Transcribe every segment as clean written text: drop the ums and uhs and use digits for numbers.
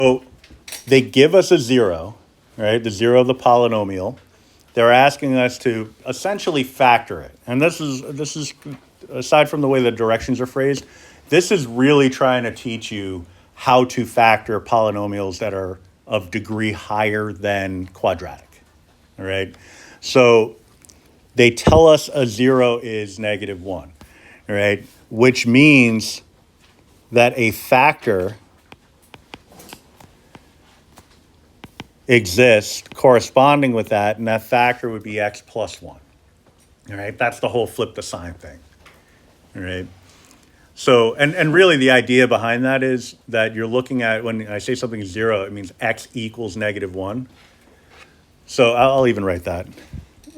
So they give us a zero, right? The zero of the polynomial. They're asking us to essentially factor it. And this is aside from the way the directions are phrased, this is really trying to teach you how to factor polynomials that are of degree higher than quadratic. All right. So they tell us a zero is -1, all right, which means that a factor exists corresponding with that, and that factor would be x plus 1. All right, that's the whole flip the sign thing. All right. So, and really the idea behind that is that you're looking at, when I say something is zero, it means x equals -1. So I'll even write that.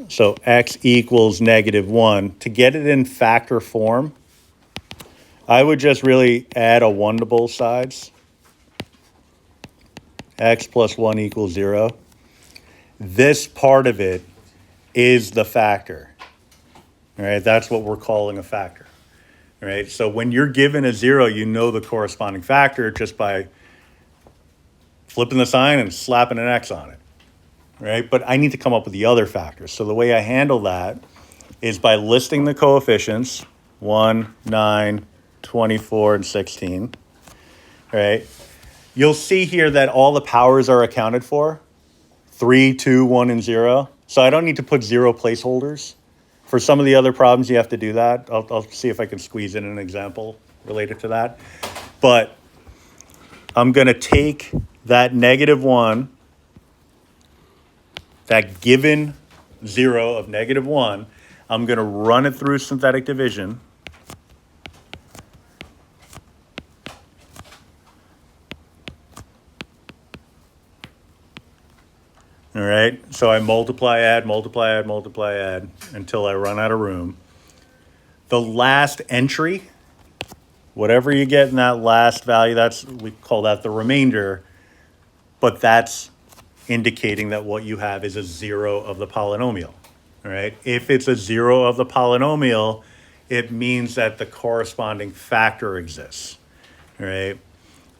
So x equals -1. To get it in factor form, I would just really add a 1 to both sides. X plus 1 equals 0. This part of it is the factor. All right, that's what we're calling a factor. All right, so when you're given a 0, you know the corresponding factor just by flipping the sign and slapping an X on it. Right, but I need to come up with the other factors. So the way I handle that is by listing the coefficients, 1, 9, 24, and 16. All right. You'll see here that all the powers are accounted for, 3, 2, 1, and 0. So I don't need to put 0 placeholders. For some of the other problems, you have to do that. I'll see if I can squeeze in an example related to that. But I'm going to take that -1, that given 0 of -1, I'm going to run it through synthetic division. All right, so I multiply, add until I run out of room. The last entry, whatever you get in that last value, we call that the remainder, but that's indicating that what you have is a 0 of the polynomial. All right, if it's a 0 of the polynomial, it means that the corresponding factor exists. All right,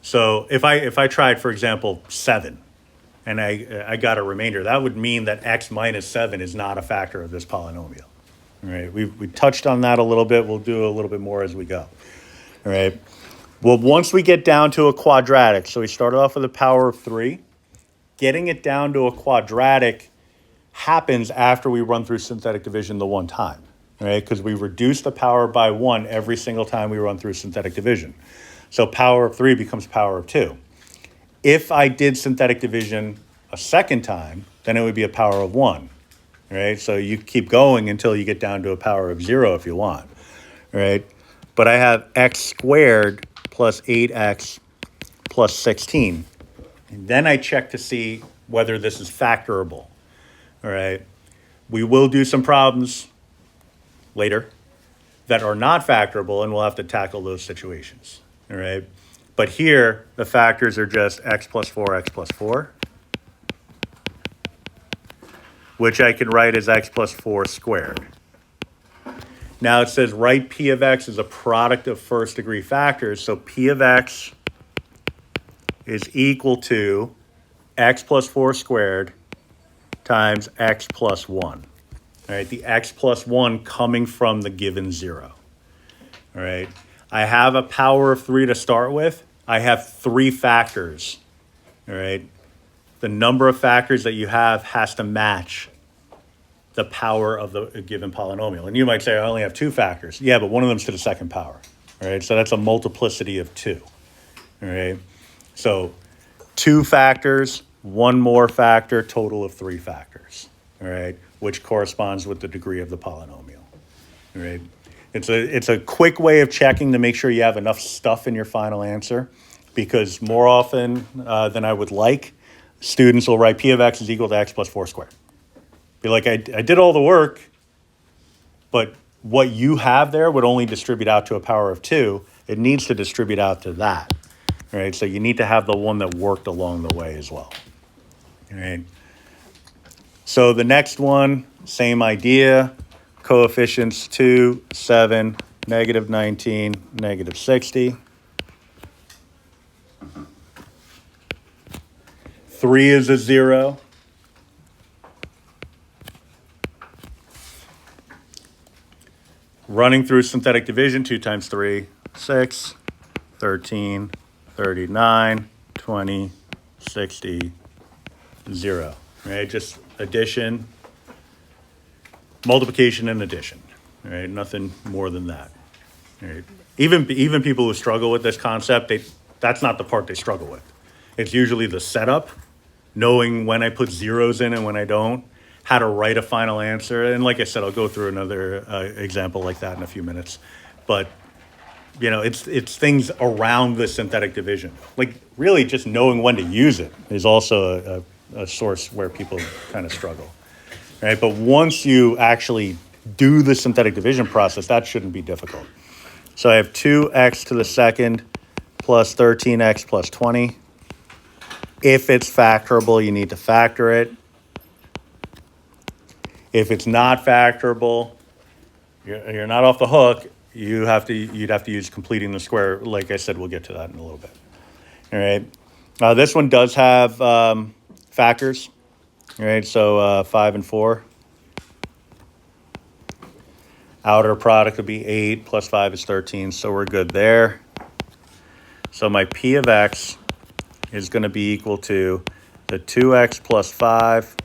so if I tried, for example, 7, and I got a remainder, that would mean that x minus 7 is not a factor of this polynomial. All right, we touched on that a little bit. We'll do a little bit more as we go. All right, well, once we get down to a quadratic, so we started off with a power of 3. Getting it down to a quadratic happens after we run through synthetic division the one time, right? Because we reduce the power by 1 every single time we run through synthetic division. So power of 3 becomes power of 2. If I did synthetic division a second time, then it would be a power of 1, right? So you keep going until you get down to a power of 0 if you want, right? But I have x squared plus 8x plus 16. And then I check to see whether this is factorable, all right? We will do some problems later that are not factorable, and we'll have to tackle those situations, all right? But here, the factors are just x plus 4, which I can write as x plus 4 squared. Now it says write p of x as a product of first degree factors. So p of x is equal to x plus 4 squared times x plus 1. All right, the x plus 1 coming from the given 0. All right, I have a power of 3 to start with. I have 3 factors. All right, the number of factors that you have has to match the power of the given polynomial. And you might say, I only have 2 factors. Yeah, but one of them's to the second power. All right, so that's a multiplicity of 2. All right, so 2 factors, 1 more factor, total of 3 factors. All right, which corresponds with the degree of the polynomial. All right, it's a quick way of checking to make sure you have enough stuff in your final answer, because more often than I would like, students will write p of x is equal to x plus 4 squared. Be like, I did all the work, but what you have there would only distribute out to a power of 2. It needs to distribute out to that. All right, so you need to have the one that worked along the way as well. All right. So the next one, same idea, coefficients 2, 7, -19, -60. 3 is a 0. Running through synthetic division, 2 times 3, 6, 13, 39, 20, 60, 0. Right? Just addition, multiplication, and addition. Right? Nothing more than that. Right? Even people who struggle with this concept, that's not the part they struggle with. It's usually the setup, knowing when I put zeros in and when I don't, how to write a final answer. And like I said, I'll go through another example like that in a few minutes. But, you know, it's things around the synthetic division. Like really just knowing when to use it is also a source where people kind of struggle. Right? But once you actually do the synthetic division process, that shouldn't be difficult. So I have 2x to the second plus 13x plus 20. If it's factorable, you need to factor it. If it's not factorable, you're not off the hook. You'd have to use completing the square. Like I said, we'll get to that in a little bit. All right. This one does have factors. All right. So 5 and 4. Outer product would be 8 plus 5 is 13. So we're good there. So my p of x is going to be equal to the 2x plus 5,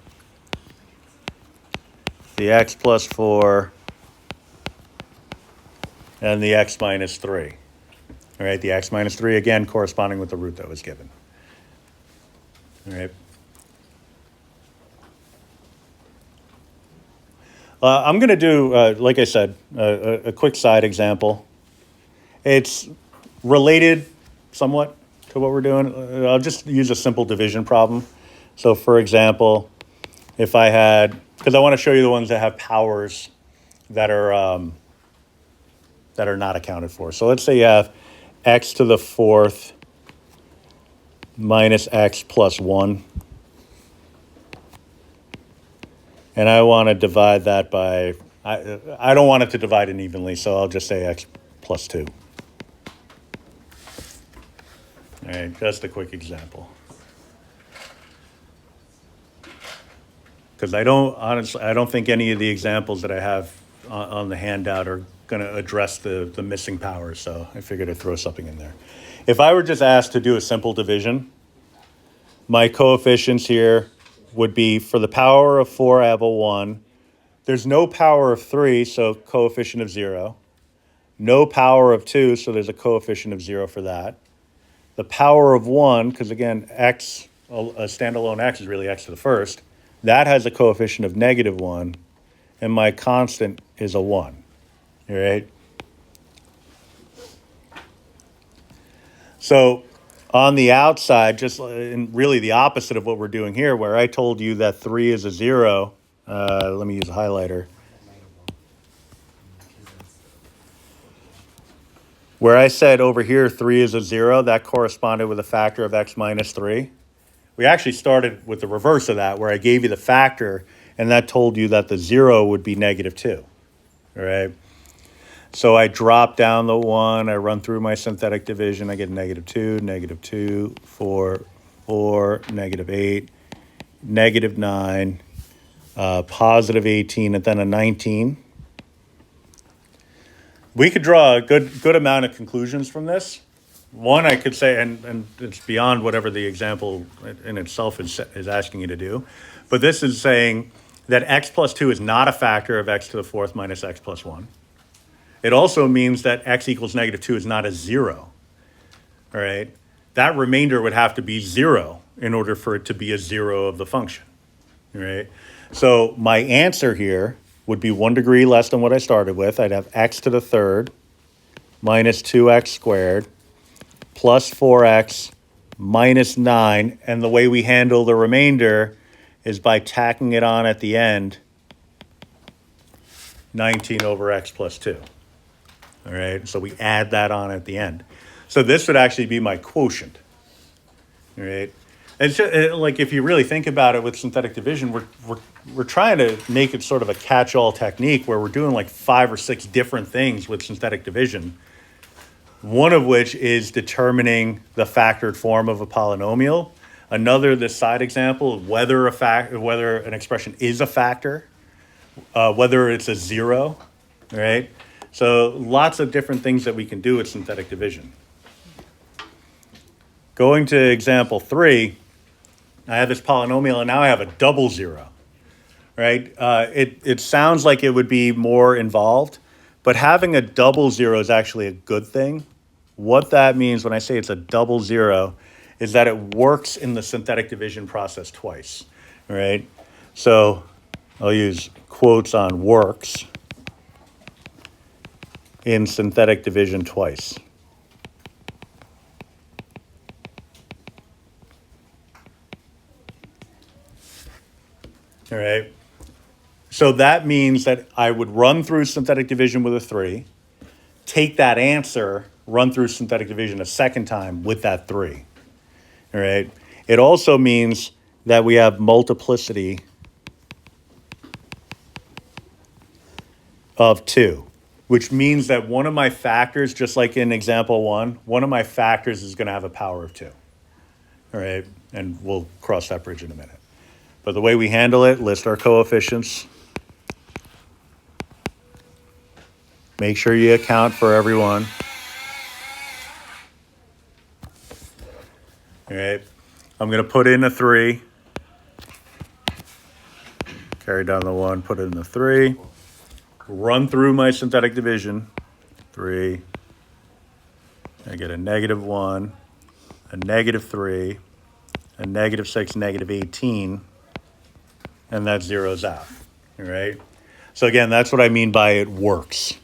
the x plus 4, and the x minus 3. All right, the x minus 3, again, corresponding with the root that was given. All right. I'm going to do, like I said, a quick side example. It's related somewhat to what we're doing. I'll just use a simple division problem. So, for example, if I had, because I want to show you the ones that have powers that are not accounted for. So let's say you have x to the 4th minus x plus 1. And I want to divide that by, I don't want it to divide it evenly, so I'll just say x plus 2. All right, just a quick example. Because I don't think any of the examples that I have on the handout are going to address the missing powers, so I figured I'd throw something in there. If I were just asked to do a simple division, my coefficients here would be for the power of 4, I have a 1. There's no power of 3, so coefficient of 0. No power of 2, so there's a coefficient of 0 for that. The power of 1, because again, x, a standalone x is really x to the first, that has a coefficient of negative 1, and my constant is a 1. All right? So on the outside, just in really the opposite of what we're doing here, where I told you that 3 is a 0, let me use a highlighter. Where I said over here 3 is a 0, that corresponded with a factor of x minus 3. We actually started with the reverse of that, where I gave you the factor, and that told you that the 0 would be negative 2. All right? So I drop down the 1, I run through my synthetic division, I get negative 2, 4, 4, negative 8, negative 9, positive 18, and then a 19. We could draw a good amount of conclusions from this. One, I could say, and it's beyond whatever the example in itself is asking you to do, but this is saying that x plus 2 is not a factor of x to the 4th minus x plus 1. It also means that x equals negative 2 is not a 0, all right? That remainder would have to be 0 in order for it to be a 0 of the function, all right? So my answer here would be 1 degree less than what I started with. I'd have x to the 3rd minus 2x squared plus 4x minus 9. And the way we handle the remainder is by tacking it on at the end, 19 over x plus 2. All right, so we add that on at the end. So this would actually be my quotient. All right. It's just, like if you really think about it with synthetic division, we're trying to make it sort of a catch-all technique where we're doing like 5 or 6 different things with synthetic division. One of which is determining the factored form of a polynomial. Another, this side example, whether an expression is a factor, whether it's a zero, right? So lots of different things that we can do with synthetic division. Going to example 3, I have this polynomial and now I have a double zero, right? It sounds like it would be more involved, but having a double zero is actually a good thing. What that means when I say it's a double zero is that it works in the synthetic division process twice, right? So I'll use quotes on works in synthetic division twice. All right. So that means that I would run through synthetic division with a 3, take that answer, run through synthetic division a second time with that 3. All right. It also means that we have multiplicity of 2, which means that one of my factors, just like in example 1, one of my factors is going to have a power of 2. All right. And we'll cross that bridge in a minute. But the way we handle it, list our coefficients. Make sure you account for everyone. All right. I'm going to put in a 3. Carry down the 1, put in the 3. Run through my synthetic division. 3. I get a -1, a -3, a -6, -18. And that zeroes out, all right? So again, that's what I mean by it works.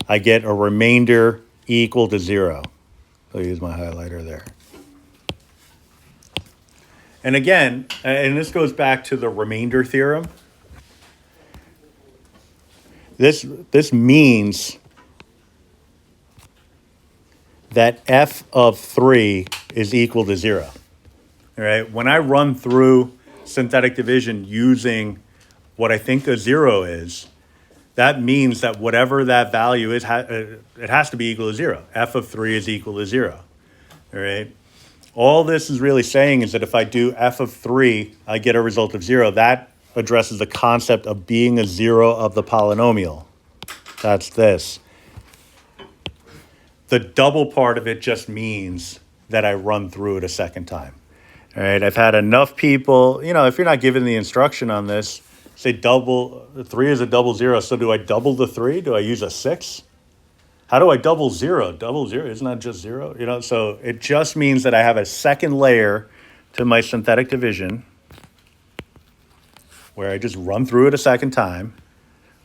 I get a remainder equal to 0. I'll use my highlighter there. And again, and this goes back to the remainder theorem. This means that f of 3 is equal to 0, all right? When I run through synthetic division using what I think a 0 is, that means that whatever that value is, it has to be equal to 0. F of 3 is equal to 0, all right? All this is really saying is that if I do f of 3, I get a result of 0. That addresses the concept of being a 0 of the polynomial. That's this. The double part of it just means that I run through it a second time. All right, I've had enough people, if you're not given the instruction on this, say 3 is a double 0. So do I double the 3? Do I use a 6? How do I double 0? Double 0, isn't that just 0? So it just means that I have a second layer to my synthetic division where I just run through it a second time.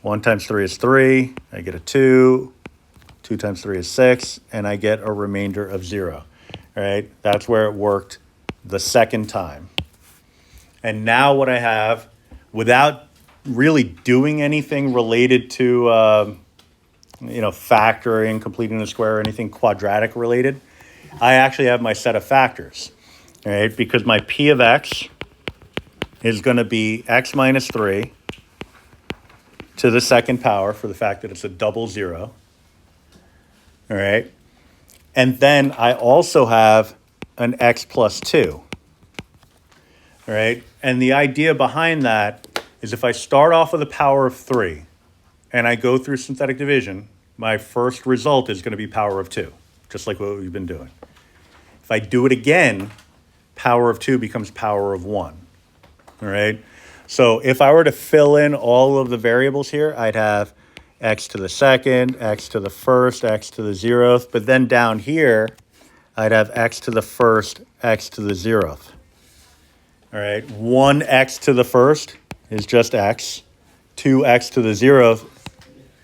1 times 3 is 3. I get a 2. 2 times 3 is 6. And I get a remainder of 0. All right, that's where it worked the second time. And now what I have, without really doing anything related to, factoring, completing the square, or anything quadratic related, I actually have my set of factors, all right? Because my p of x is going to be x minus 3 to the second power for the fact that it's a double 0, all right? And then I also have an x plus 2, all right? And the idea behind that is if I start off with a power of 3 and I go through synthetic division, my first result is going to be power of 2, just like what we've been doing. If I do it again, power of 2 becomes power of 1, all right? So if I were to fill in all of the variables here, I'd have x to the second, x to the first, x to the 0th, but then down here, I'd have x to the first, x to the 0th. All right, 1x to the first is just x. 2x to the 0th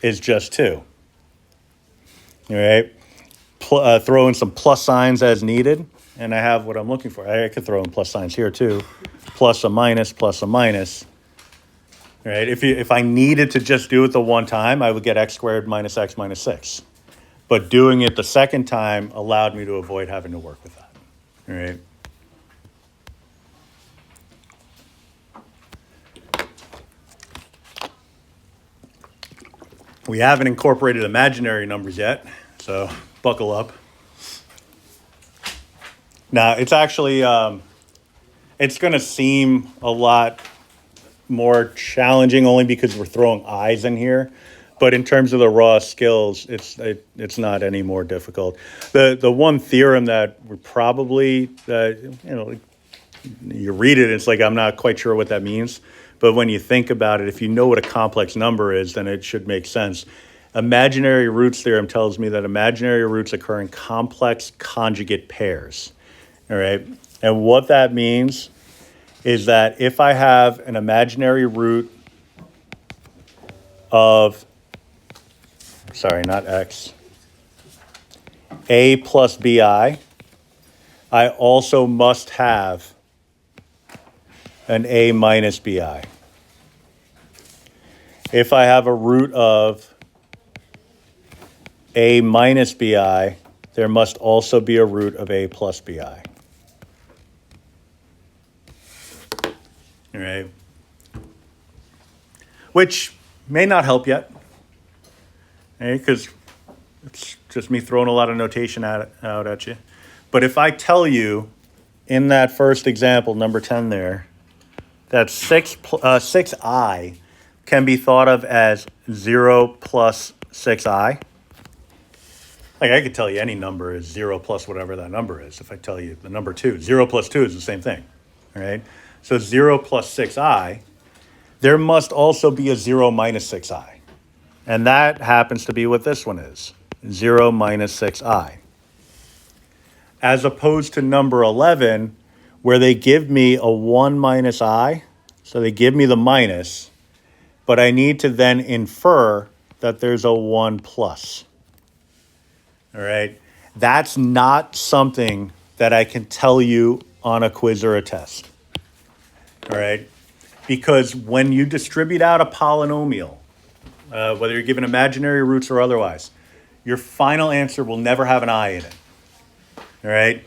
is just 2. All right, throw in some plus signs as needed, and I have what I'm looking for. I could throw in plus signs here too. Plus a minus, plus a minus. All right, if I needed to just do it the one time, I would get x squared minus x minus 6. But doing it the second time allowed me to avoid having to work with that. All right. We haven't incorporated imaginary numbers yet, so buckle up. Now, it's actually It's going to seem a lot more challenging only because we're throwing I's in here. But in terms of the raw skills, it's not any more difficult. The one theorem that we probably, you read it, it's like I'm not quite sure what that means. But when you think about it, if you know what a complex number is, then it should make sense. Imaginary roots theorem tells me that imaginary roots occur in complex conjugate pairs. All right. And what that means is that if I have an imaginary root of, sorry, not x, a plus bi, I also must have an a minus bi. If I have a root of a minus bi, there must also be a root of a plus bi. All right. Which may not help yet, because it's just me throwing a lot of notation out at you. But if I tell you in that first example, number 10 there, that 6i can be thought of as 0 plus 6i. Like I could tell you any number is 0 plus whatever that number is. If I tell you the number 2, 0 plus 2 is the same thing, all right? So 0 plus 6i, there must also be a 0 minus 6i. And that happens to be what this one is, 0 minus 6i. As opposed to number 11, where they give me a 1 minus I, so they give me the minus, but I need to then infer that there's a 1 plus. All right? That's not something that I can tell you on a quiz or a test. All right? Because when you distribute out a polynomial, whether you're given imaginary roots or otherwise, your final answer will never have an I in it. All right?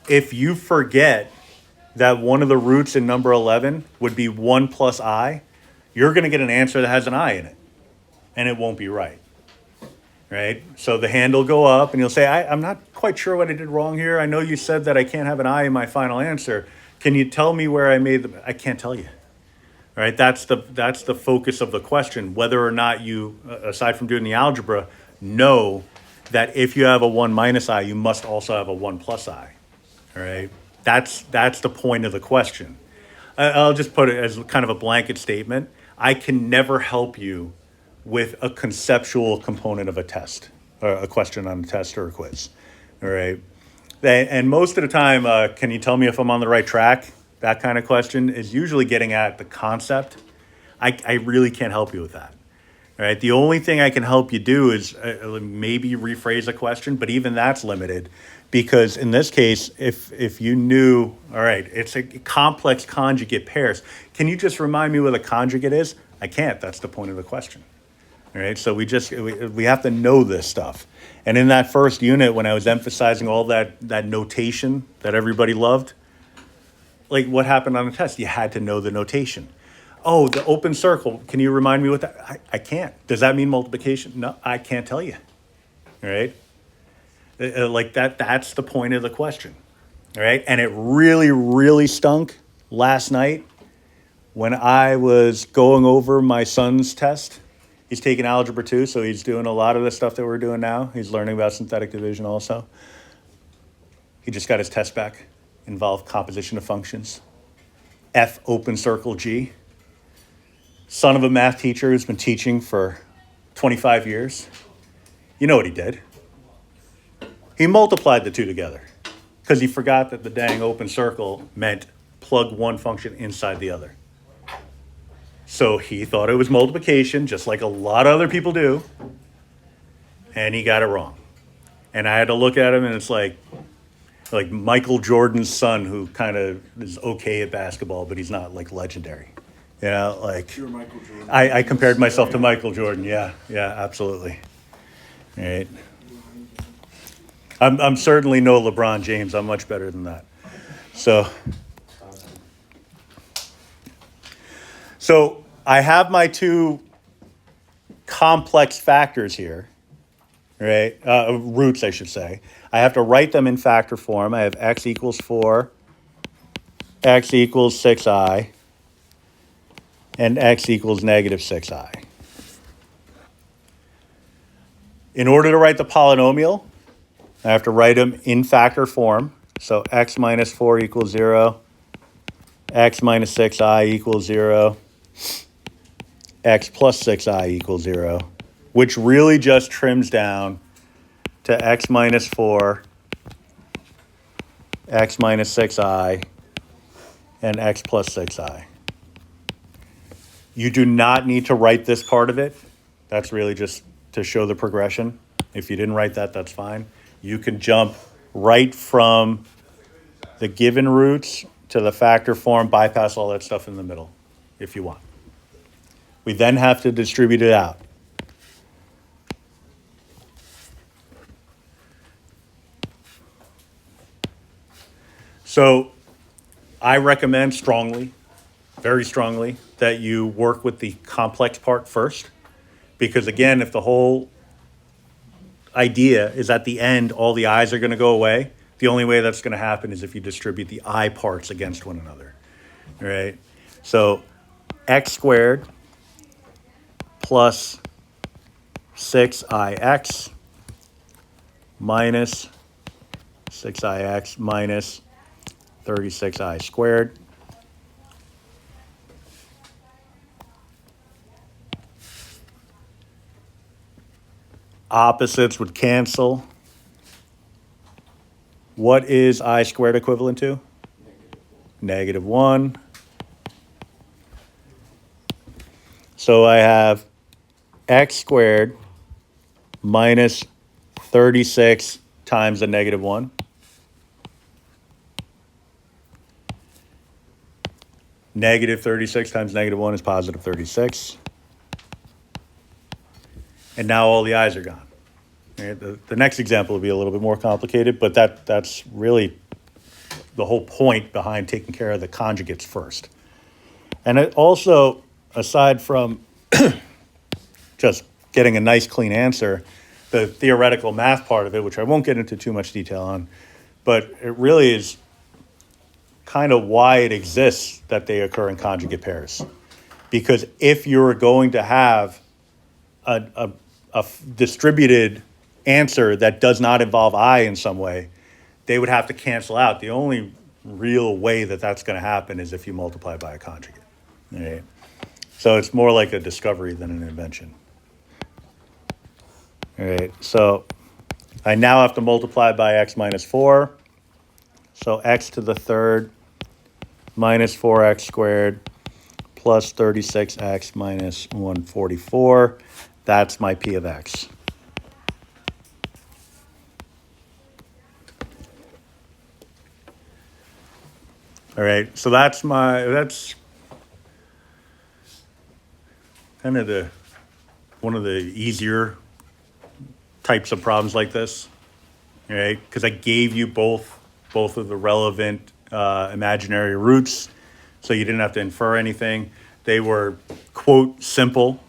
If you forget that one of the roots in number 11 would be 1 plus I, you're going to get an answer that has an I in it, and it won't be right. Right? So the hand will go up, and you'll say, I'm not quite sure what I did wrong here. I know you said that I can't have an I in my final answer. Can you tell me where I made the... I can't tell you. All right? That's the focus of the question, whether or not you, aside from doing the algebra, know that if you have a 1 minus I, you must also have a 1 plus I. All right? That's the point of the question. I'll just put it as kind of a blanket statement. I can never help you with a conceptual component of a test, or a question on a test or a quiz. All right? And most of the time, can you tell me if I'm on the right track? That kind of question is usually getting at the concept. I really can't help you with that. All right? The only thing I can help you do is maybe rephrase a question, but even that's limited. Because in this case, if you knew, all right, it's a complex conjugate pairs. Can you just remind me what a conjugate is? I can't. That's the point of the question. All right, so we have to know this stuff. And in that first unit, when I was emphasizing all that notation that everybody loved, like what happened on the test? You had to know the notation. Oh, the open circle. Can you remind me what that? I can't. Does that mean multiplication? No, I can't tell you. All right. Like that's the point of the question. All right. And it really, really stunk last night when I was going over my son's test. He's taking Algebra 2, so he's doing a lot of the stuff that we're doing now. He's learning about synthetic division also. He just got his test back. Involved composition of functions. F open circle G. Son of a math teacher who's been teaching for 25 years. You know what he did? He multiplied the two together because he forgot that the dang open circle meant plug one function inside the other. So he thought it was multiplication, just like a lot of other people do, and he got it wrong. And I had to look at him, and it's like Michael Jordan's son, who kind of is okay at basketball, but he's not like legendary. You know, like You're Michael Jordan. I compared myself to Michael Jordan. Yeah, absolutely. All right. I'm certainly no LeBron James. I'm much better than that. So I have my two complex factors here, right? Roots, I should say. I have to write them in factor form. I have x equals 4 x equals 6i, and x equals negative 6i. In order to write the polynomial, I have to write them in factor form. So x minus 4 equals 0, x minus 6i equals 0, x plus 6i equals 0, which really just trims down to x minus 4, x minus 6i, and x plus 6i. You do not need to write this part of it. That's really just to show the progression. If you didn't write that, that's fine. You can jump right from the given roots to the factor form, bypass all that stuff in the middle if you want. We then have to distribute it out. So I recommend strongly, very strongly, that you work with the complex part first. Because again, if the whole idea is at the end, all the i's are going to go away, the only way that's going to happen is if you distribute the I parts against one another. All right? So x squared plus 6ix minus 6ix minus 36i squared. Opposites would cancel. What is I squared equivalent to? Negative 1. So I have x squared minus 36 times the negative 1. Negative 36 times negative 1 is positive 36. And now all the i's are gone. Right? The next example will be a little bit more complicated, but that's really the whole point behind taking care of the conjugates first. And it also, aside from just getting a nice clean answer, the theoretical math part of it, which I won't get into too much detail on, but it really is kind of why it exists that they occur in conjugate pairs. Because if you're going to have a distributed answer that does not involve I in some way, they would have to cancel out. The only real way that that's going to happen is if you multiply by a conjugate. Right? So it's more like a discovery than an invention. All right, so I now have to multiply by x minus 4. So x to the third minus 4x squared plus 36x minus 144. That's my p of x. All right, so that's kind of one of the easier types of problems like this, right? Because I gave you both of the relevant imaginary roots, so you didn't have to infer anything. They were, quote, simple,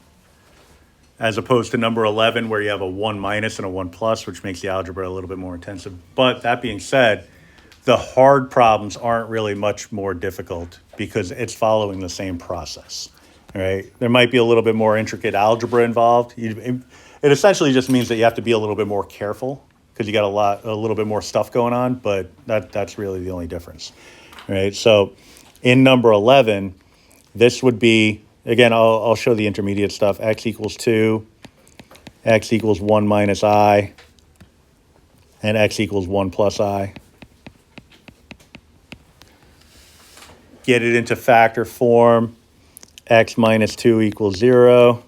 as opposed to number 11, where you have a 1 minus and a 1 plus, which makes the algebra a little bit more intensive. But that being said, the hard problems aren't really much more difficult because it's following the same process, right? There might be a little bit more intricate algebra involved. It essentially just means that you have to be a little bit more careful because you got a little bit more stuff going on, but that's really the only difference, right? So in number 11, this would be, again, I'll show the intermediate stuff. X equals 2, x equals 1 minus I, and x equals 1 plus I. Get it into factor form. X minus 2 equals 0.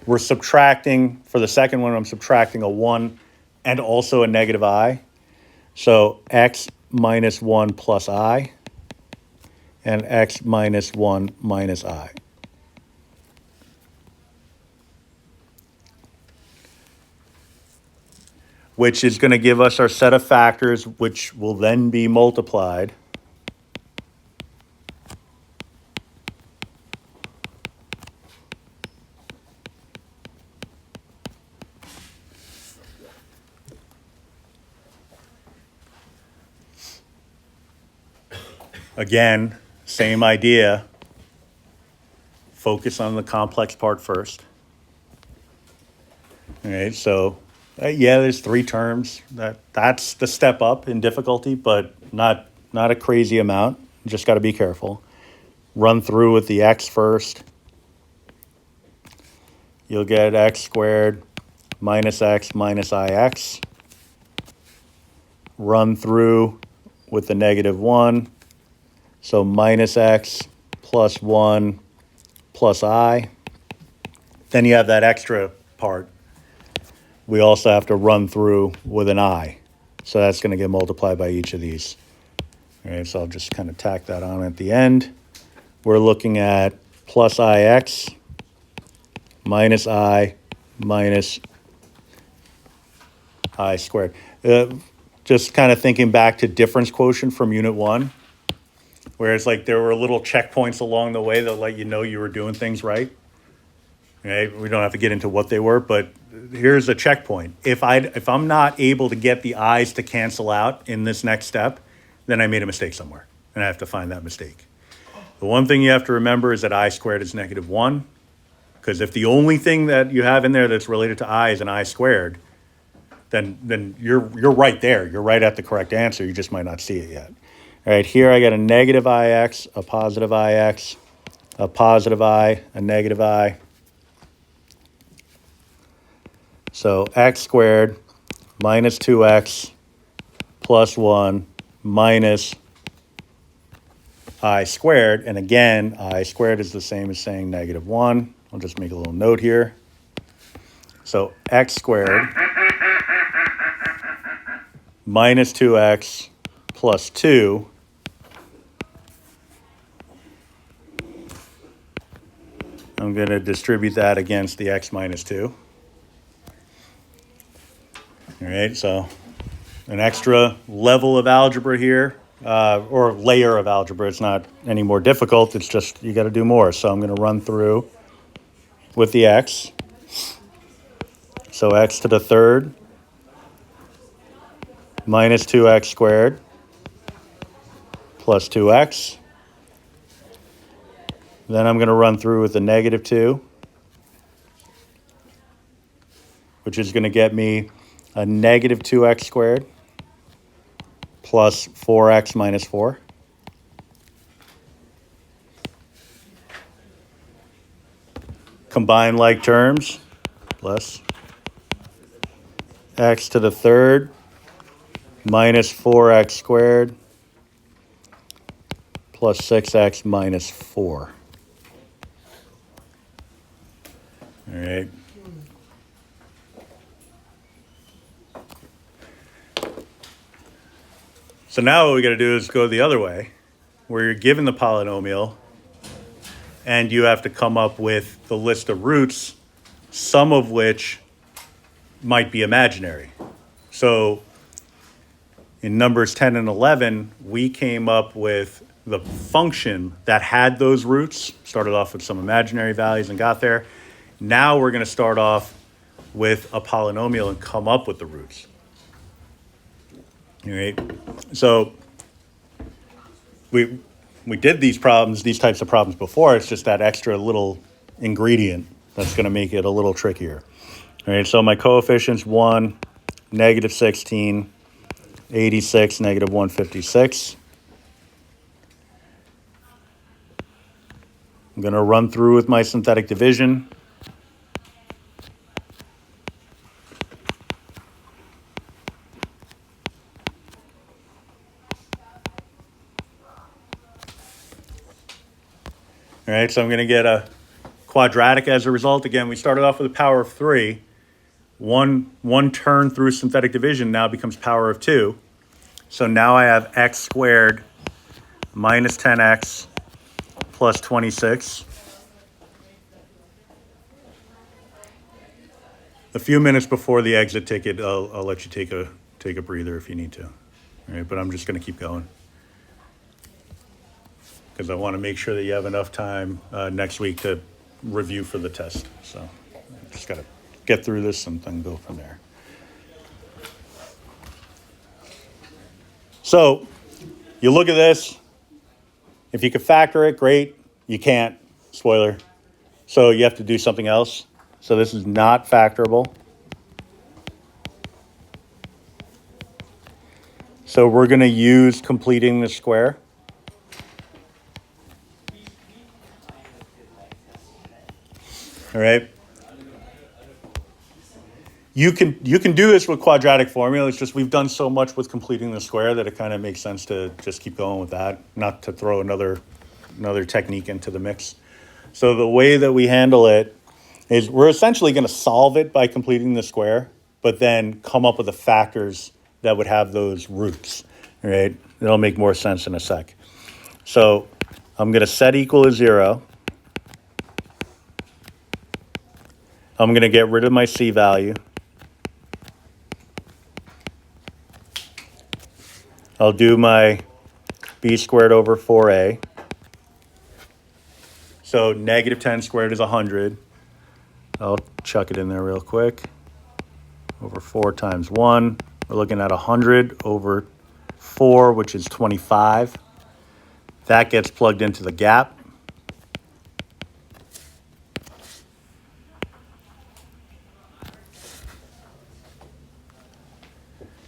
We're subtracting, for the second one, I'm subtracting a 1 and also a negative I. So x minus 1 plus I and x minus 1 minus I. Which is going to give us our set of factors, which will then be multiplied. Again, same idea. Focus on the complex part first. All right, so yeah, there's 3 terms. That's the step up in difficulty, but not a crazy amount. You just got to be careful. Run through with the x first. You'll get x squared minus x minus ix. Run through with the -1. So minus x plus 1 plus I. Then you have that extra part. We also have to run through with an I. So that's going to get multiplied by each of these. All right, so I'll just kind of tack that on at the end. We're looking at plus ix minus I minus I squared. Just kind of thinking back to difference quotient from Unit 1, where it's like there were little checkpoints along the way that let you know you were doing things right. Okay? We don't have to get into what they were, but here's a checkpoint. If I'm not able to get the i's to cancel out in this next step, then I made a mistake somewhere, and I have to find that mistake. The one thing you have to remember is that I squared is -1, because if the only thing that you have in there that's related to I is an I squared, then you're right there. You're right at the correct answer. You just might not see it yet. All right, here I got a negative ix, a positive ix, a positive I, a negative I. So x squared minus 2x plus 1 minus I squared. And again, I squared is the same as saying -1. I'll just make a little note here. So x squared minus 2x plus 2 I'm going to distribute that against the x minus 2. All right, so an extra level of algebra here, or layer of algebra. It's not any more difficult. It's just you got to do more. So I'm going to run through with the x. So x to the third minus 2x squared plus 2x. Then I'm going to run through with the -2, which is going to get me a -2x squared plus 4x minus 4. Combine like terms, plus x to the third minus 4x squared plus 6x minus 4. All right. So now what we got to do is go the other way, where you're given the polynomial and you have to come up with the list of roots, some of which might be imaginary. So in numbers 10 and 11, we came up with the function that had those roots, started off with some imaginary values and got there. Now we're going to start off with a polynomial and come up with the roots. All right. So we did these types of problems before. It's just that extra little ingredient that's going to make it a little trickier. All right. So my coefficients 1, -16, 86, -156. I'm going to run through with my synthetic division. All right, so I'm going to get a quadratic as a result. Again, we started off with a power of 3. One turn through synthetic division now becomes power of 2. So now I have x squared minus 10x plus 26. A few minutes before the exit ticket, I'll let you take a breather if you need to. All right, but I'm just going to keep going, because I want to make sure that you have enough time next week to review for the test. So I just got to get through this and then go from there. So you look at this, If you could factor it, great. You can't, spoiler. So you have to do something else. So this is not factorable. So we're going to use completing the square. All right. You can do this with quadratic formula. It's just we've done so much with completing the square that it kind of makes sense to just keep going with that, not to throw another technique into the mix. So the way that we handle it is we're essentially going to solve it by completing the square, but then come up with the factors that would have those roots, right? It'll make more sense in a sec. So I'm going to set equal to 0. I'm going to get rid of my C value. I'll do my b squared over 4a. So negative 10 squared is 100. I'll chuck it in there real quick. Over 4 times 1. We're looking at 100 over 4, which is 25. That gets plugged into the gap.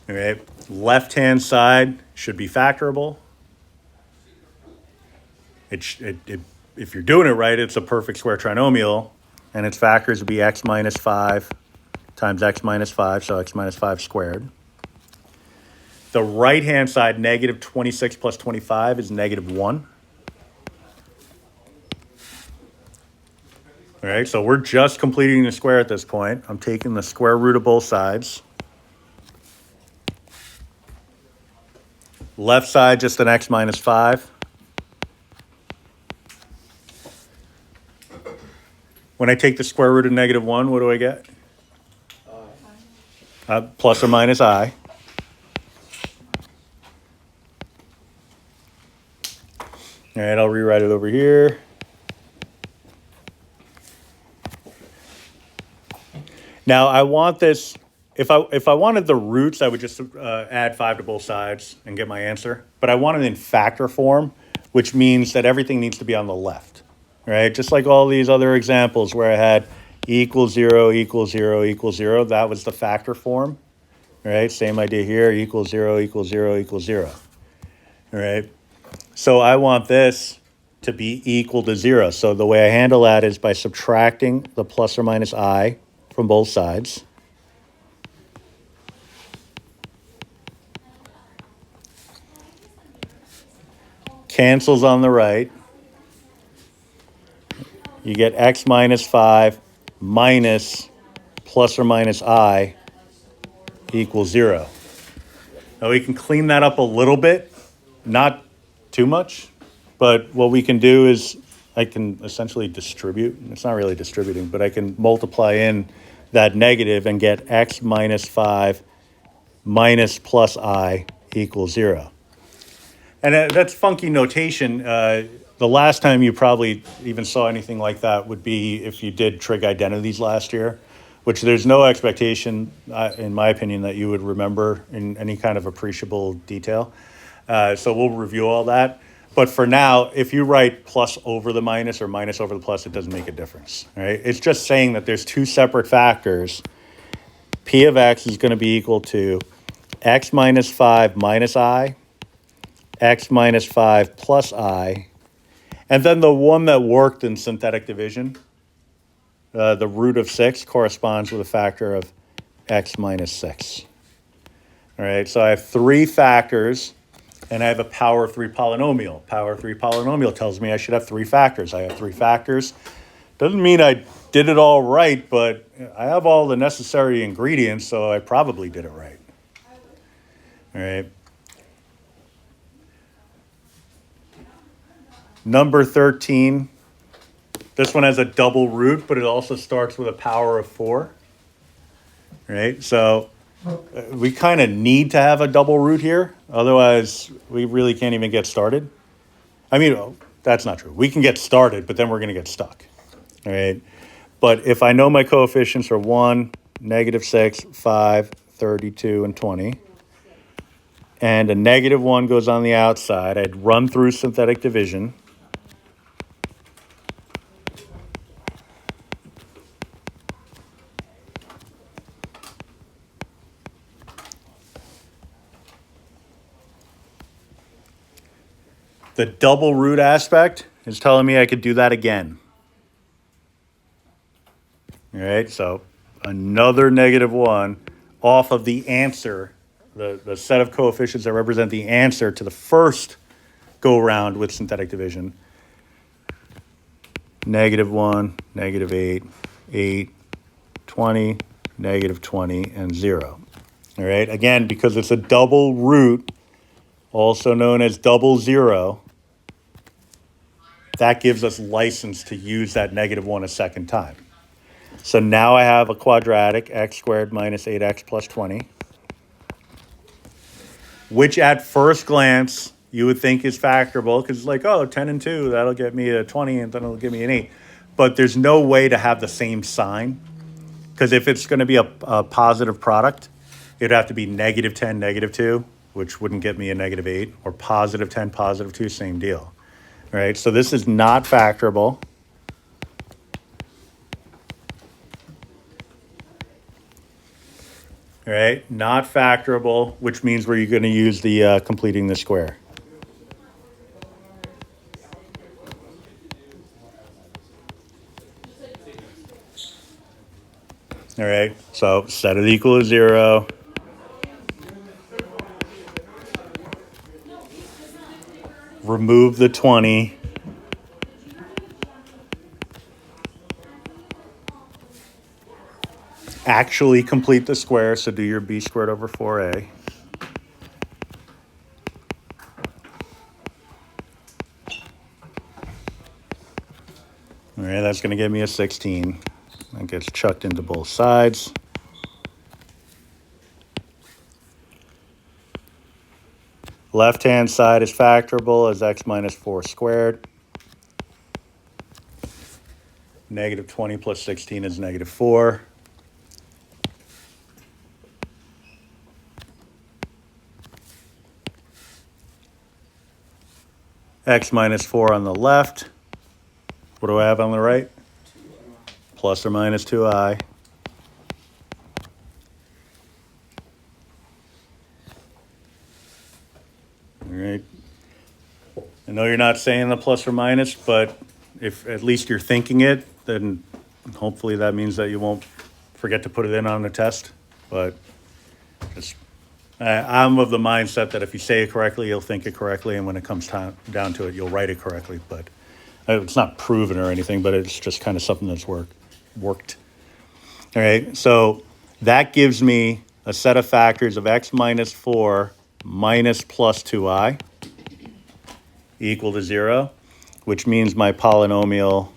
All right. Left-hand side should be factorable. If you're doing it right, it's a perfect square trinomial, and its factors would be x minus 5 times x minus 5, so x minus 5 squared. The right-hand side, negative 26 plus 25, is negative 1. All right, so we're just completing the square at this point. I'm taking the square root of both sides. Left side, just an x minus 5. When I take the square root of negative 1, what do I get? Plus or minus I. All right, I'll rewrite it over here. Now I want this, if I wanted the roots, I would just add 5 to both sides and get my answer. But I want it in factor form, which means that everything needs to be on the left, right? Just like all these other examples where I had equals 0, equals 0, equals 0. That was the factor form, right? Same idea here, equals 0, equals 0, equals 0, all right? So I want this to be equal to 0. So the way I handle that is by subtracting the plus or minus I from both sides. Cancels on the right. You get x minus 5 minus plus or minus I equals 0. Now we can clean that up a little bit, not too much, but what we can do is I can essentially distribute. It's not really distributing, but I can multiply in that negative and get x minus 5 minus plus I equals 0. And that's funky notation. The last time you probably even saw anything like that would be if you did trig identities last year, which there's no expectation, in my opinion, that you would remember in any kind of appreciable detail. So we'll review all that. But for now, if you write plus over the minus or minus over the plus, it doesn't make a difference, right? It's just saying that there's two separate factors. P of x is going to be equal to x minus 5 minus I, x minus 5 plus I, and then the one that worked in synthetic division, the root of 6 corresponds with a factor of x minus 6. All right, so I have 3 factors, and I have a power of 3 polynomial. Power of 3 polynomial tells me I should have 3 factors. I have 3 factors. Doesn't mean I did it all right, but I have all the necessary ingredients, so I probably did it right. All right. Number 13, this one has a double root, but it also starts with a power of 4, right? So we kind of need to have a double root here. Otherwise, we really can't even get started. I mean, that's not true. We can get started, but then we're going to get stuck, all right? But if I know my coefficients are 1, negative 6, 5, 32, and 20, and a negative 1 goes on the outside. I'd run through synthetic division. The double root aspect is telling me I could do that again. All right, so another negative 1 off of the answer, the set of coefficients that represent the answer to the first go around with synthetic division. Negative 1, negative 8, 8, 20, negative 20, and 0. All right, again, because it's a double root, also known as double zero, that gives us license to use that negative 1 a second time. So now I have a quadratic, x squared minus 8x plus 20, which at first glance you would think is factorable because it's like, oh, 10 and 2, that'll get me a 20 and then it'll give me an 8. But there's no way to have the same sign because if it's going to be a positive product, it'd have to be negative 10, negative 2, which wouldn't get me a negative 8, or positive 10, positive 2, same deal. All right, so this is not factorable. All right, not factorable, which means we're going to use the completing the square. All right, so set it equal to 0. Remove the 20. Actually complete the square, so do your b squared over 4a. All right, that's going to give me a 16. That gets chucked into both sides. Left-hand side is factorable as x minus 4 squared. Negative 20 plus 16 is negative 4. X minus 4 on the left. What do I have on the right? Plus or minus 2i. All right. I know you're not saying the plus or minus, but if at least you're thinking it, then hopefully that means that you won't forget to put it in on the test. But just, I'm of the mindset that if you say it correctly, you'll think it correctly, and when it comes down to it, you'll write it correctly. But it's not proven or anything, but it's just kind of something that's worked. All right, so that gives me a set of factors of x minus 4 minus plus 2i equal to 0, which means my polynomial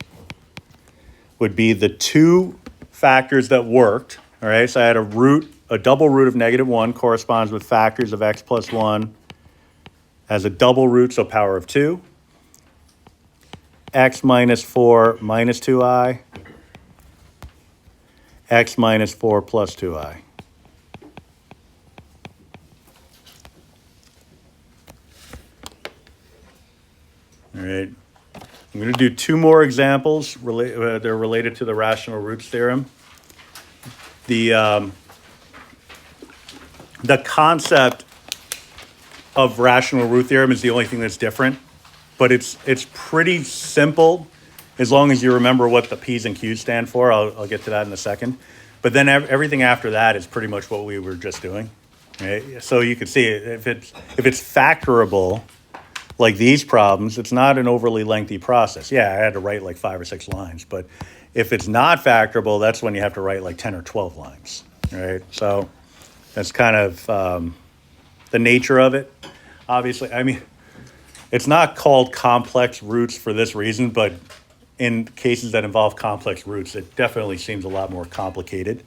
would be the two factors that worked. All right, so I had a double root of negative 1 corresponds with factors of x plus 1 as a double root, so power of 2. X minus 4 minus 2i. X minus 4 plus 2i. All right, I'm going to do two more examples. They're related to the rational roots theorem. The concept of rational root theorem is the only thing that's different, but it's pretty simple as long as you remember what the P's and Q's stand for. I'll get to that in a second. But then everything after that is pretty much what we were just doing. Right? So you can see if it's factorable, like these problems, it's not an overly lengthy process. Yeah, I had to write like 5 or 6 lines, but if it's not factorable, that's when you have to write like 10 or 12 lines, right? So that's kind of the nature of it. Obviously, I mean, it's not called complex roots for this reason, but in cases that involve complex roots, it definitely seems a lot more complicated.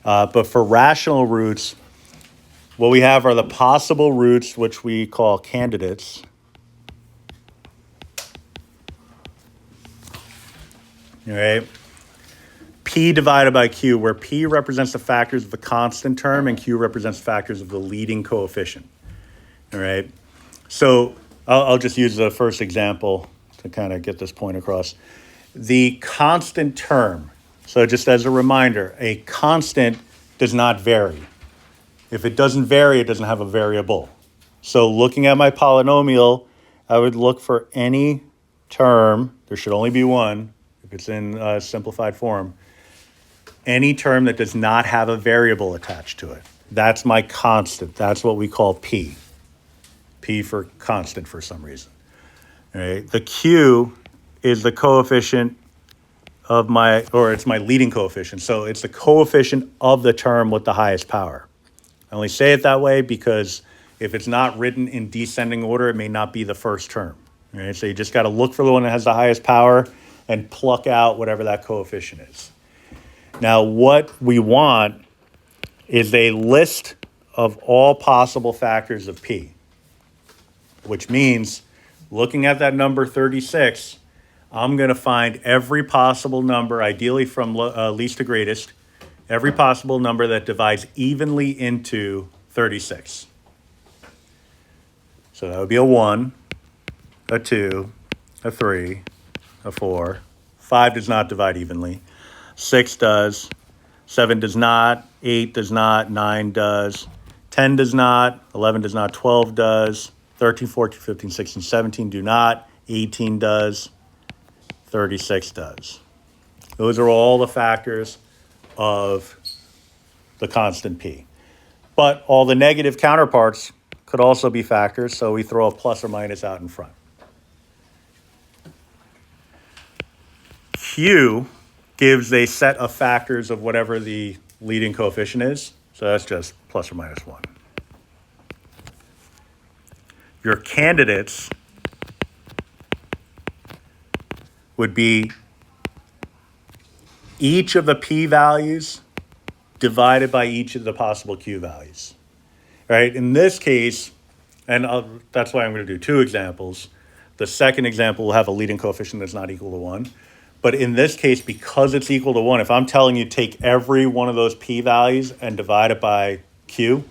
But for rational roots, what we have are the possible roots, which we call candidates. All right. P divided by Q, where P represents the factors of the constant term and Q represents factors of the leading coefficient. All right. So I'll just use the first example to kind of get this point across. The constant term. So just as a reminder, a constant does not vary. If it doesn't vary, it doesn't have a variable. So looking at my polynomial, I would look for any term, there should only be one, if it's in simplified form, any term that does not have a variable attached to it. That's my constant. That's what we call P. P for constant for some reason. All right. The Q is the coefficient of my, or it's my leading coefficient. So it's the coefficient of the term with the highest power. I only say it that way because if it's not written in descending order, it may not be the first term. All right. So you just got to look for the one that has the highest power and pluck out whatever that coefficient is. Now, what we want is a list of all possible factors of P, which means looking at that number 36, I'm going to find every possible number, ideally from least to greatest, every possible number that divides evenly into 36. So that would be a 1, a 2, a 3, a 4. 5 does not divide evenly. 6 does. 7 does not. 8 does not. 9 does. 10 does not. 11 does not. 12 does. 13, 14, 15, 16, 17 do not. 18 does. 36 does. Those are all the factors of the constant P. But all the negative counterparts could also be factors, so we throw a plus or minus out in front. Q gives a set of factors of whatever the leading coefficient is, so that's just plus or minus 1. Your candidates would be each of the P values divided by each of the possible Q values. Right? In this case, and that's why I'm going to do 2 examples. The second example will have a leading coefficient that's not equal to 1. But in this case, because it's equal to 1, if I'm telling you take every one of those P values and divide it by Q,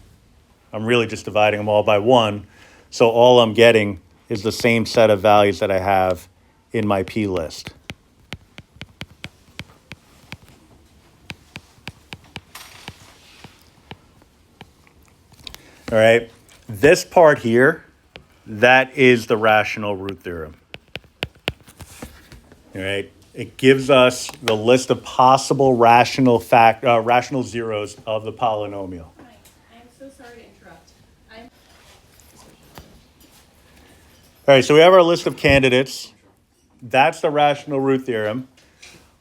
I'm really just dividing them all by 1. So all I'm getting is the same set of values that I have in my P list. All right, this part here, that is the rational root theorem. All right, it gives us the list of possible rational zeros of the polynomial. Hi, I'm so sorry to interrupt. All right, so we have our list of candidates. That's the rational root theorem.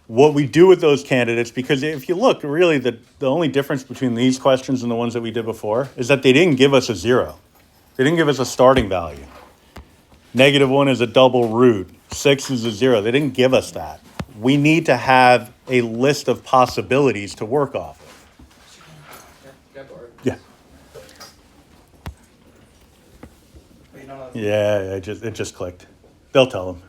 What we do with those candidates, because if you look, really the only difference between these questions and the ones that we did before is that they didn't give us a 0. They didn't give us a starting value. -1 is a double root. 6 is a 0. They didn't give us that. We need to have a list of possibilities to work off of. Yeah. Yeah, it just clicked. They'll tell them.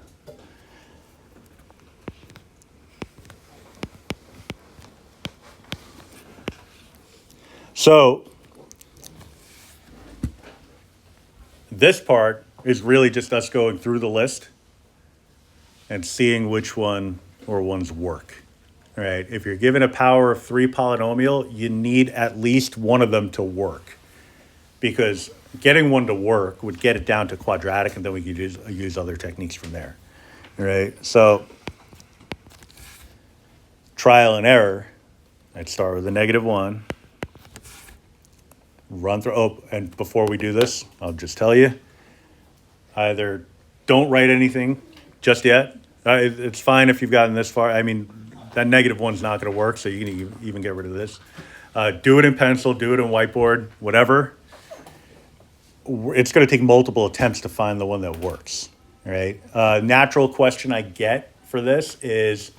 So this part is really just us going through the list and seeing which one or ones work. All right. If you're given a power of 3 polynomial, you need at least one of them to work, because getting one to work would get it down to quadratic, and then we could use other techniques from there. All right. So trial and error. I'd start with a -1. Run through, and before we do this, I'll just tell you, either don't write anything just yet. It's fine if you've gotten this far. I mean, that -1's not going to work, so you can even get rid of this. Do it in pencil, do it in whiteboard, whatever. It's going to take multiple attempts to find the one that works, all right? Natural question I get for this is,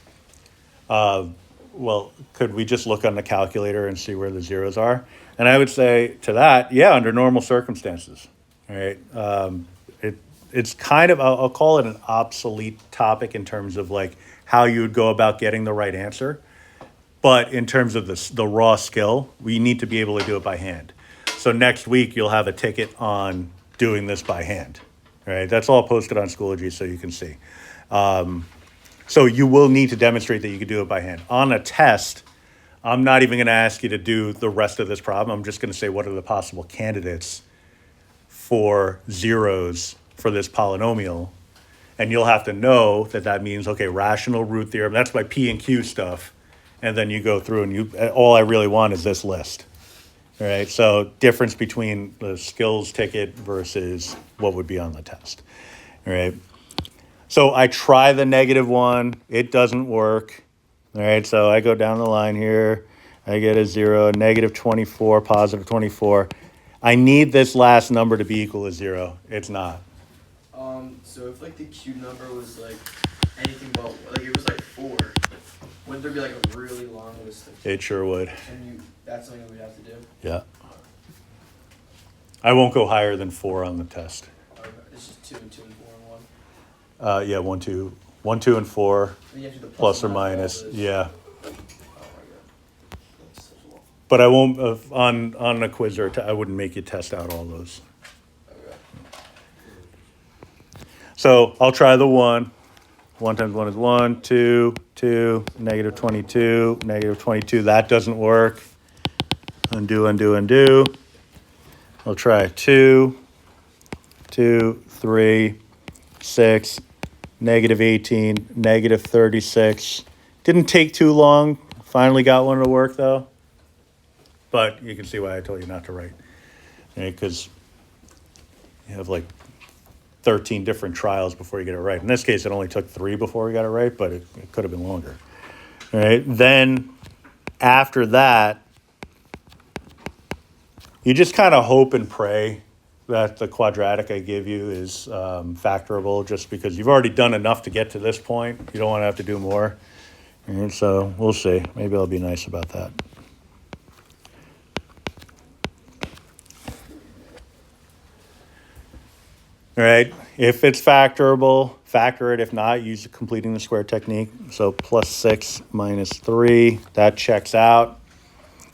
well, could we just look on the calculator and see where the zeros are? And I would say to that, yeah, under normal circumstances, all right? It's kind of, I'll call it an obsolete topic in terms of like how you would go about getting the right answer. But in terms of the raw skill, we need to be able to do it by hand. So next week, you'll have a ticket on doing this by hand, right? That's all posted on Schoology so you can see. So you will need to demonstrate that you can do it by hand. On a test, I'm not even going to ask you to do the rest of this problem. I'm just going to say what are the possible candidates for zeros for this polynomial. And you'll have to know that that means, okay, rational root theorem. That's my P and Q stuff. And then you go through and all I really want is this list. All right, so difference between the skills ticket versus what would be on the test. All right. So I try the -1, it doesn't work. All right, so I go down the line here. I get a 0, -24, +24. I need this last number to be equal to 0. It's not. So if like the Q number was like anything but like it was like 4, wouldn't there be like a really long list of? It sure would. And that's something that we'd have to do. Yeah. I won't go higher than 4 on the test. Okay. It's just 2 and 4 and 1. Yeah, 1, 2, 1, 2, and 4, And you have to do the plus or and minus. all this. Yeah. Oh my god. That's such a lot. But I won't, on a quiz or I wouldn't make you test out all those. Okay. So I'll try the 1. 1 times 1 is 1, 2, 2, -22, -22. That doesn't work. Undo, undo, undo. I'll try 2, 2, 3, 6, -18, -36. Didn't take too long. Finally got one to work though. But you can see why I told you not to write. Because you have like 13 different trials before you get it right. In this case, it only took 3 before we got it right, but it could have been longer. All right. Then after that, you just kind of hope and pray that the quadratic I give you is factorable just because you've already done enough to get to this point. You don't want to have to do more. And so we'll see. Maybe I'll be nice about that. All right, if it's factorable, factor it. If not, use the completing the square technique. So +6 minus 3, that checks out.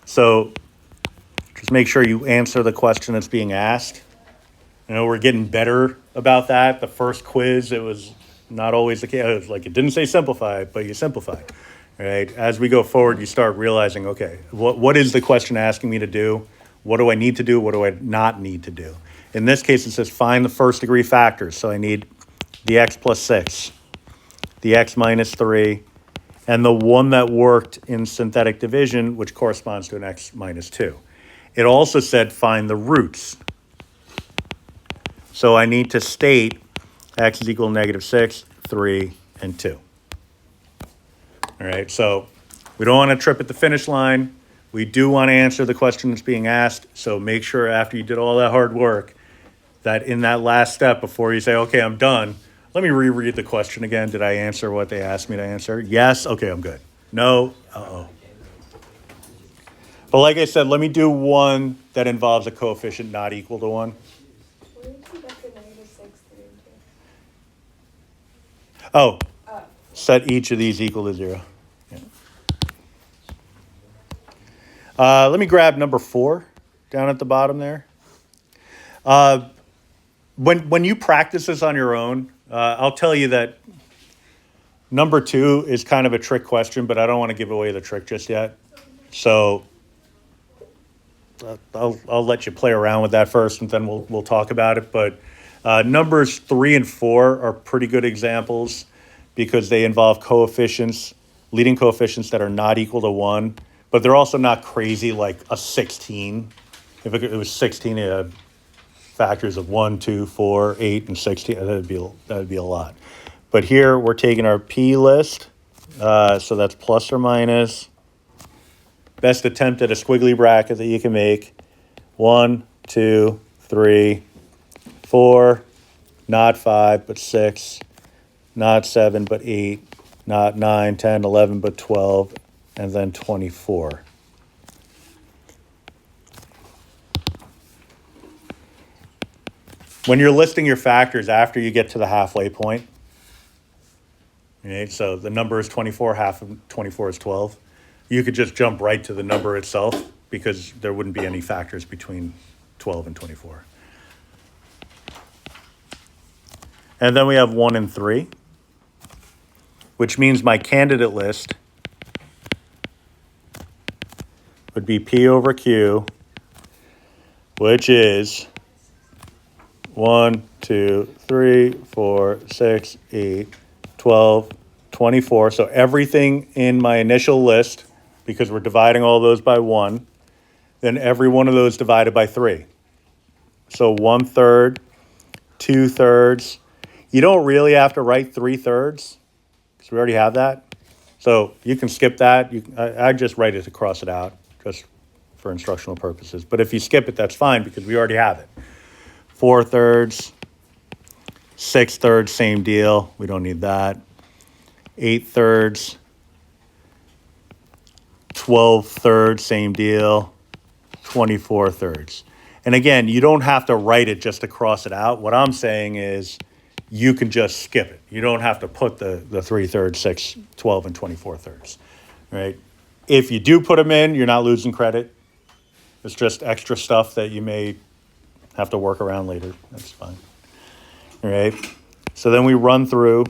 So just make sure you answer the question that's being asked. You know, we're getting better about that. The first quiz, it was not always the case. It was like it didn't say simplify, but you simplified. Right? As we go forward, you start realizing, okay, what is the question asking me to do? What do I need to do? What do I not need to do? In this case, it says find the first degree factors. So I need the x plus 6, the x minus 3, and the one that worked in synthetic division, which corresponds to an x minus 2. It also said find the roots. So I need to state x is equal to -6, 3, and 2. All right, so we don't want to trip at the finish line. We do want to answer the question that's being asked. So make sure after you did all that hard work that in that last step before you say, okay, I'm done, let me reread the question again. Did I answer what they asked me to answer? Yes. Okay, I'm good. No. Uh-oh. But like I said, let me do one that involves a coefficient not equal to 1. Where did you get the -6, 3, and 2? Oh, set each of these equal to 0. Yeah. Let me grab number 4 down at the bottom there. When you practice this on your own, I'll tell you that number 2 is kind of a trick question, but I don't want to give away the trick just yet. So I'll let you play around with that first, and then we'll talk about it. But numbers 3 and 4 are pretty good examples because they involve coefficients, leading coefficients that are not equal to 1, but they're also not crazy like a 16. If it was 16, factors of 1, 2, 4, 8, and 16. That'd be a lot. But here we're taking our P list. So that's plus or minus. Best attempt at a squiggly bracket that you can make. 1, 2, 3, 4, not 5, but 6, not 7, but 8, not 9, 10, 11, but 12, and then 24. When you're listing your factors after you get to the halfway point, okay, so the number is 24, half of 24 is 12. You could just jump right to the number itself because there wouldn't be any factors between 12 and 24. And then we have 1 and 3, which means my candidate list would be P over Q, which is 1, 2, 3, 4, 6, 8, 12, 24. So everything in my initial list, because we're dividing all those by 1, then every one of those divided by 3. So 1/3, 2/3. You don't really have to write 3/3 because we already have that. So you can skip that. I just write it to cross it out just for instructional purposes. But if you skip it, that's fine because we already have it. 4/3, 6/3, same deal. We don't need that. 8/3, 12/3, same deal. 24/3. And again, you don't have to write it just to cross it out. What I'm saying is you can just skip it. You don't have to put the 3/3, 6, 12, and 24/3, right? If you do put them in, you're not losing credit. It's just extra stuff that you may have to work around later. That's fine. All right. So then we run through.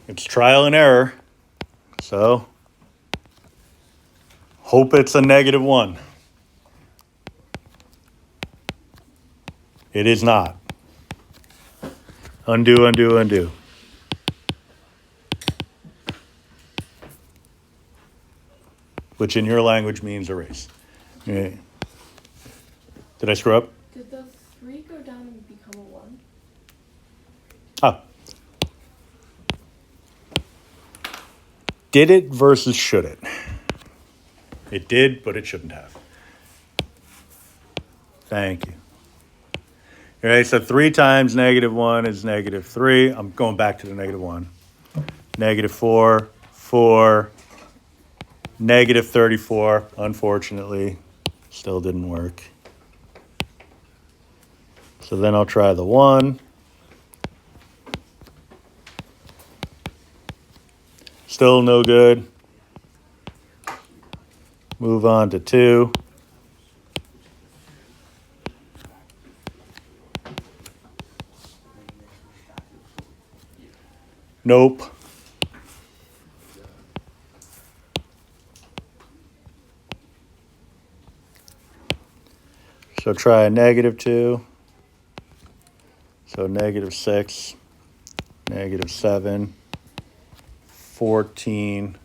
It's trial and error. So hope it's a -1. It is not. Undo, undo, undo. Which in your language means erase. Okay. Did I screw up? Did the 3 go down and become a 1? Oh. Did it versus should it? It did, but it shouldn't have. Thank you. All right, so 3 times -1 is -3. I'm going back to the -1. -4, 4, -34. Unfortunately, still didn't work. So then I'll try the 1. Still no good. Move on to 2. Nope. So try a -2. So -6, -7, 14,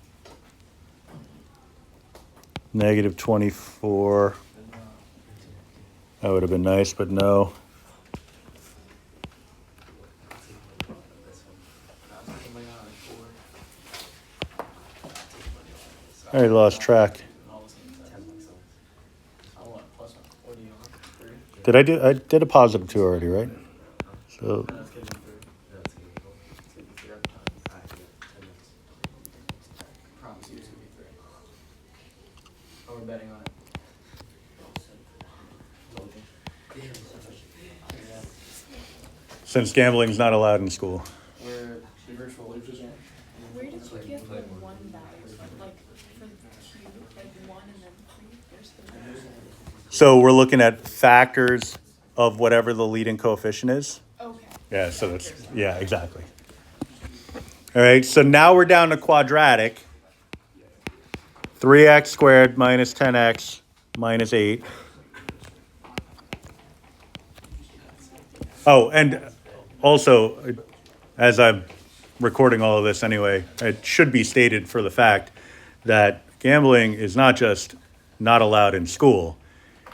-24. That would have been nice, but no. I already lost track. I did a +2 already, right? So We're betting on it. since gambling's not allowed in school. We're virtual. Where did you get the 1 values? Like for Q, like 1 and then 3? Where's the So we're looking at factors of whatever the leading coefficient is. Okay. Yeah, so that's, yeah, exactly. All right, so now we're down to quadratic. 3x squared minus 10x minus 8. Oh, and also, as I'm recording all of this anyway, it should be stated for the fact that gambling is not just not allowed in school,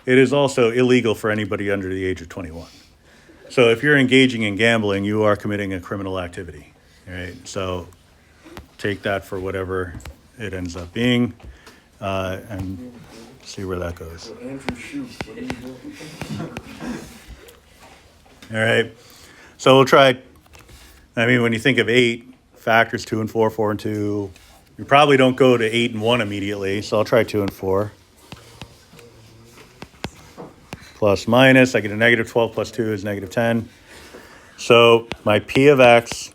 it is also illegal for anybody under the age of 21. So if you're engaging in gambling, you are committing a criminal activity, right? So take that for whatever it ends up being, and see where that goes. Andrew, shoot. What are you doing? All right, so we'll try, I mean, when you think of 8, factors 2 and 4, 4 and 2, you probably don't go to 8 and 1 immediately, so I'll try 2 and 4. Plus minus, I get a -12 plus 2 is -10. So my P of x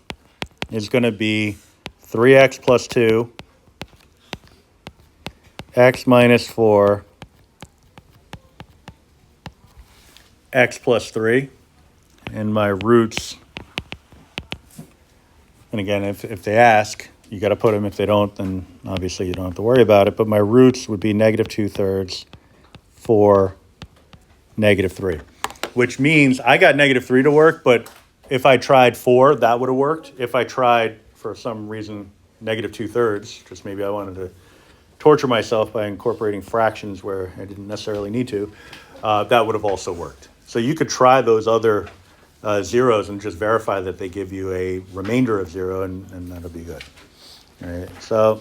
is going to be 3x plus 2, x minus 4, x plus 3, and my roots, and again, if they ask, you got to put them. If they don't, then obviously you don't have to worry about it. But my roots would be negative 2/3 for negative 3, which means I got negative 3 to work, but if I tried 4, that would have worked. If I tried, for some reason, negative 2/3, just maybe I wanted to torture myself by incorporating fractions where I didn't necessarily need to, that would have also worked. So you could try those other zeros and just verify that they give you a remainder of 0, and that'll be good. All right, so